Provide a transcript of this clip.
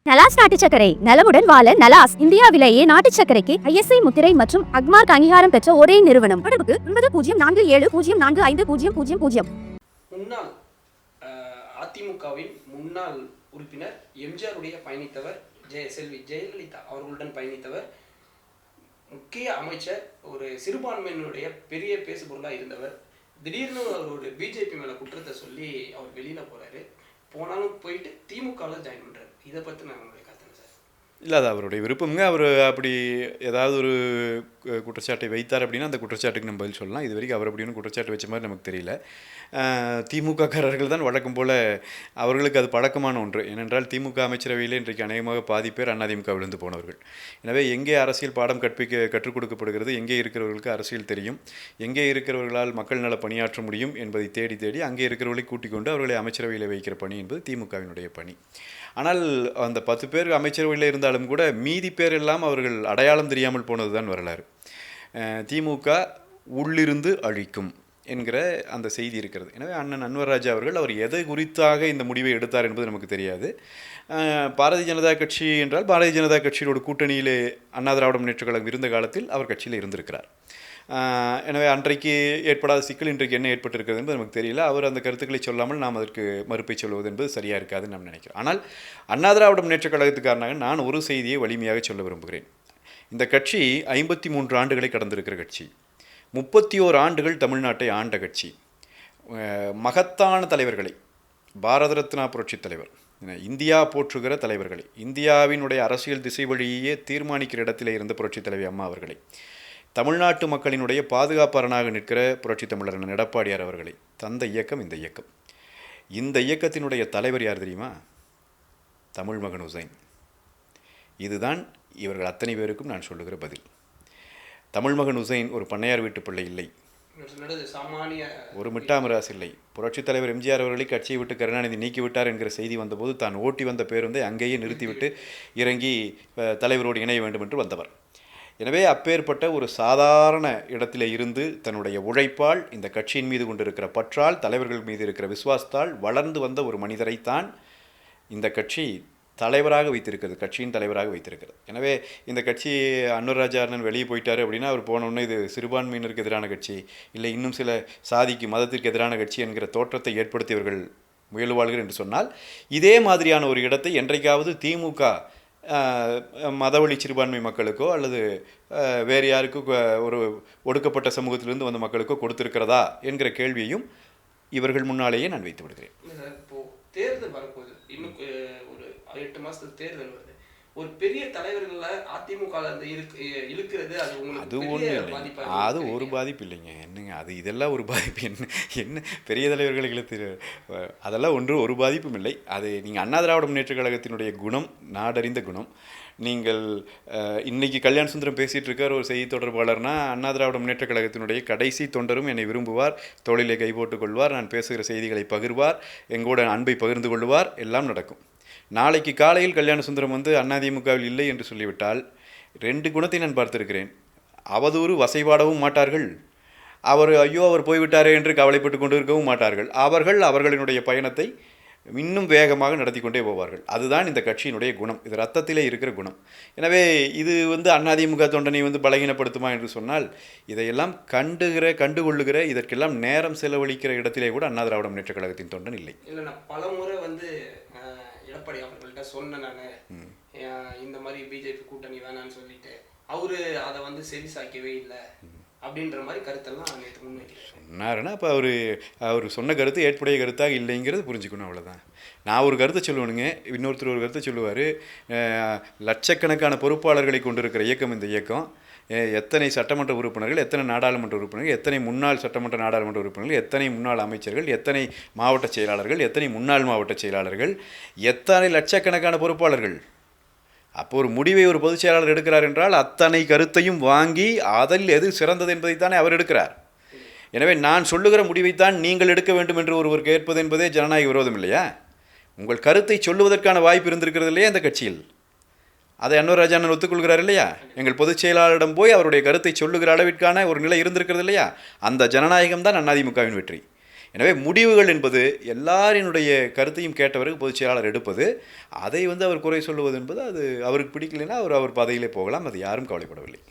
நலாஸ் நாட்டு சர்க்கரை நலமுடன் வாழ நலாஸ் இந்தியாவிலேயே நாட்டு சர்க்கரைக்கு ISI முத்திரை மற்றும் அக்மார்க் அங்கீகாரம் பெற்ற ஒரே நிறுவனம். தொடர்புக்கு 9047050000. முன்னாள் அதிமுகவின் முன்னாள் உறுப்பினர் எம்ஜிஆருடைய பயணித்தவர் செல்வி ஜெயலலிதா அவர்களுடன் பயணித்தவர், முக்கிய அமைச்சர், ஒரு சிறுபான்மையினுடைய பெரிய பேசுபொருளாக இருந்தவர். திடீர்னு அவர் ஒரு பிஜேபி மேலே குற்றத்தை சொல்லி அவர் வெளியில் போகிறாரு. போனாலும் போயிட்டு திமுகவில் ஜாயின் பண்ணுறாரு. இதை பற்றி நான் உங்களுடைய கருத்து சார்? இல்லை, அது அவருடைய விருப்பங்க. அவர் அப்படி ஏதாவது ஒரு குற்றச்சாட்டை வைத்தார் அப்படின்னா அந்த குற்றச்சாட்டுக்கு நம்ம பதில் சொல்லலாம். இது வரைக்கும் அவர் அப்படின்னு குற்றச்சாட்டு வச்ச மாதிரி நமக்கு தெரியல. திமுககாரர்கள் தான் வழக்கம் போல் அவர்களுக்கு அது பழக்கமான ஒன்று. ஏனென்றால் திமுக அமைச்சரவையில் இன்றைக்கு அநேகமாக பாதி பேர் அதிமுகவிலிருந்து போனவர்கள். எனவே எங்கே அரசியல் பாடம் கற்றுக் கொடுக்கப்படுகிறது, எங்கே இருக்கிறவர்களுக்கு அரசியல் தெரியும், எங்கே இருக்கிறவர்களால் மக்கள் நல பணியாற்ற முடியும் என்பதை தேடி தேடி அங்கே இருக்கிறவர்களை கூட்டிக் கொண்டு அவர்களை அமைச்சரவையில் வைக்கிற பணி என்பது திமுகவினுடைய பணி. ஆனால் அந்த 10 பேர் அமைச்சரவையில் இருந்தாலும் கூட மீதி பேர் எல்லாம் அவர்கள் அடையாளம் தெரியாமல் போனது தான் வரலாறு. திமுக உள்ளிருந்து அழிக்கும் என்கிற அந்த செய்தி இருக்கிறது. எனவே அண்ணன் அன்வர் ராஜா அவர்கள் அவர் எதை குறித்தாக இந்த முடிவை எடுத்தார் என்பது நமக்கு தெரியாது. பாரதிய ஜனதா கட்சி என்றால் பாரதிய ஜனதா கட்சியோட கூட்டணியிலே அண்ணா திராவிட முன்னேற்றக் கழகம் இருந்த காலத்தில் அவர் கட்சியில் இருந்திருக்கிறார். எனவே அன்றைக்கு ஏற்படாத சிக்கல் இன்றைக்கு என்ன ஏற்பட்டிருக்கிறது என்பது நமக்கு தெரியல. அவர் அந்த கருத்துக்களை சொல்லாமல் நாம் அதற்கு மறுப்பை சொல்வது என்பது சரியாக இருக்காதுன்னு நாம் நினைக்கிறோம். ஆனால் அண்ணா திராவிட முன்னேற்றக் கழகத்துக்காரனாக நான் ஒரு செய்தியை வலிமையாக சொல்ல விரும்புகிறேன். இந்த கட்சி 53 ஆண்டுகளை கடந்திருக்கிற கட்சி, 31 ஆண்டுகள் தமிழ்நாட்டை ஆண்ட கட்சி, மகத்தான தலைவர்களை, பாரத ரத்னா புரட்சித் தலைவர், இந்தியா போற்றுகிற தலைவர்களை, இந்தியாவினுடைய அரசியல் திசை வழியே தீர்மானிக்கிற இடத்திலே இருந்த புரட்சித் தலைவி அம்மா அவர்களை, தமிழ்நாட்டு மக்களினுடைய பாதுகாப்பாளனாக நிற்கிற புரட்சித் தமிழர் எடப்பாடியார் அவர்களை தந்த இயக்கம் இந்த இயக்கம். இந்த இயக்கத்தினுடைய தலைவர் யார் தெரியுமா? தமிழ் மகன் ஹுசைன். இதுதான் இவர்கள் அத்தனை பேருக்கும் நான் சொல்லுகிற பதில். தமிழ் மகன் ஹுசைன் ஒரு பண்ணையார் வீட்டு பிள்ளை இல்லை, ஒரு மிட்டாமிராஸ் இல்லை. புரட்சித் தலைவர் எம்ஜிஆர் அவர்களை கட்சியை விட்டு கருணாநிதி நீக்கிவிட்டார் என்கிற செய்தி வந்தபோது தான் ஓட்டி வந்த பேருந்தை அங்கேயே நிறுத்திவிட்டு இறங்கி தலைவரோடு இணைய வேண்டும் என்று வந்தவர். எனவே அப்பேற்பட்ட ஒரு சாதாரண இடத்திலே இருந்து தன்னுடைய உழைப்பால், இந்த கட்சியின் மீது கொண்டிருக்கிற பற்றால், தலைவர்கள் மீது இருக்கிற விசுவாசத்தால் வளர்ந்து வந்த ஒரு மனிதரைத்தான் இந்த கட்சி தலைவராக வைத்திருக்கிறது, கட்சியின் தலைவராக வைத்திருக்கிறது. எனவே இந்த கட்சி அன்வர் ராஜா அண்ணன் வெளியே போயிட்டார் அப்படின்னா அவர் போனோன்னே இது சிறுபான்மையினருக்கு எதிரான கட்சி, இல்லை இன்னும் சில சாதிக்கு மதத்திற்கு எதிரான கட்சி என்கிற தோற்றத்தை ஏற்படுத்தியவர்கள் முயல்வார்கள் என்று சொன்னால், இதே மாதிரியான ஒரு இடத்தை என்றைக்காவது திமுக மதவழி சிறுபான்மை மக்களுக்கோ அல்லது வேறு யாருக்கோ ஒரு ஒடுக்கப்பட்ட சமூகத்திலிருந்து வந்த மக்களுக்கோ கொடுத்திருக்கிறதா என்கிற கேள்வியையும் இவர்கள் முன்னாலேயே நான் வைத்து விடுகிறேன். இப்போ தேர்தல் வரப்போகுது, இன்னும் ஒரு 8 மாசத்துக்கு தேர்தல் வருது. ஒரு பெரிய தலைவர்கள அதிமுக இழுக்கிறது அது ஒன்றும் இல்லை, அது ஒரு பாதிப்பு இல்லைங்க. என்னங்க அது, இதெல்லாம் ஒரு பாதிப்பு? என்ன பெரிய தலைவர்களை இழுத்து, அதெல்லாம் ஒரு பாதிப்பும் இல்லை. அது நீங்கள் அண்ணா திராவிட முன்னேற்றக் கழகத்தினுடைய குணம், நாடறிந்த குணம். நீங்கள் இன்றைக்கி கல்யாண சுந்தரம் பேசிகிட்டு இருக்கார் ஒரு செய்தி தொடர்பாளர்னா, அண்ணா திராவிட முன்னேற்றக் கழகத்தினுடைய கடைசி தொண்டரும் என்னை விரும்புவார், தோளிலே கை போட்டுக் கொள்வார், நான் பேசுகிற செய்திகளை பகிர்வார், எங்கூட அன்பை பகிர்ந்து கொள்வார், எல்லாம் நடக்கும். நாளைக்கு காலையில் கல்யாண சுந்தரம் வந்து அதிமுகவில் இல்லை என்று சொல்லிவிட்டால் 2 குணத்தை நான் பார்த்திருக்கிறேன். அவதூறு வசைபாடவும் மாட்டார்கள், அவர் போய்விட்டாரே என்று கவலைப்பட்டு கொண்டு இருக்கவும் மாட்டார்கள். அவர்களினுடைய பயணத்தை இன்னும் வேகமாக நடத்தி கொண்டே போவார்கள். அதுதான் இந்த கட்சியினுடைய குணம், இது ரத்தத்திலே இருக்கிற குணம். எனவே இது அதிமுக தொண்டனை பலகீனப்படுத்துமா என்று சொன்னால், இதையெல்லாம் கண்டுகொள்ளுகிற, இதற்கெல்லாம் நேரம் செலவழிக்கிற இடத்திலே கூட அண்ணா திராவிட முன்னேற்றக் கழகத்தின் தொண்டன் இல்லை. இல்லை, பல முறை எடப்பாடி அவர்கள்ட்ட சொன்னேன் நான், இந்த மாதிரி பிஜேபி கூட்டணி வேணான்னு சொல்லிட்டு அவரு அதை செவி சாய்க்கவே இல்லை அப்படின்ற மாதிரி கருத்தெல்லாம் நேற்று முன்வைக்கிறேன். சொன்னாருன்னா அப்போ அவர் சொன்ன கருத்து ஏற்புடைய கருத்தாக இல்லைங்கிறது புரிஞ்சுக்கணும், அவ்வளோதான். நான் ஒரு கருத்தை சொல்லுவேனுங்க, இன்னொருத்தர் ஒரு கருத்தை சொல்லுவார். லட்சக்கணக்கான பொறுப்பாளர்களை கொண்டிருக்கிற இயக்கம் இந்த இயக்கம். எத்தனை சட்டமன்ற உறுப்பினர்கள், எத்தனை நாடாளுமன்ற உறுப்பினர்கள், எத்தனை முன்னாள் சட்டமன்ற நாடாளுமன்ற உறுப்பினர்கள், எத்தனை முன்னாள் அமைச்சர்கள், எத்தனை மாவட்ட செயலாளர்கள், எத்தனை முன்னாள் மாவட்ட செயலாளர்கள், எத்தனை லட்சக்கணக்கான பொறுப்பாளர்கள். அப்போ ஒரு முடிவை ஒரு பொதுச் செயலாளர் எடுக்கிறார் என்றால் அத்தனை கருத்தையும் வாங்கி அதில் எது சிறந்தது என்பதைத்தானே அவர் எடுக்கிறார். எனவே நான் சொல்லுகிற முடிவைத்தான் நீங்கள் எடுக்க வேண்டும் என்று ஒருவர் கேட்பது என்பதே ஜனநாயக விரோதம் இல்லையா? உங்கள் கருத்தை சொல்லுவதற்கான வாய்ப்பு இருந்திருக்கிறது இல்லையா அந்த கட்சியில்? அதை அன்வர் ராஜா அண்ணன் ஒத்துக்கொள்கிறார் இல்லையா? எங்கள் பொதுச் செயலாளரிடம் போய் அவருடைய கருத்தை சொல்லுகிற அளவிற்கான ஒரு நிலை இருந்திருக்கிறது இல்லையா? அந்த ஜனநாயகம் தான் அதிமுகவின் வெற்றி. எனவே முடிவுகள் என்பது எல்லாரினுடைய கருத்தையும் கேட்டவருக்கு பொதுச் செயலாளர் எடுப்பது. அதை அவர் குறை சொல்லுவது என்பது அது அவருக்கு பிடிக்கலைன்னா அவர் பதவியிலே போகலாம். அது யாரும் கவலைப்படவில்லை.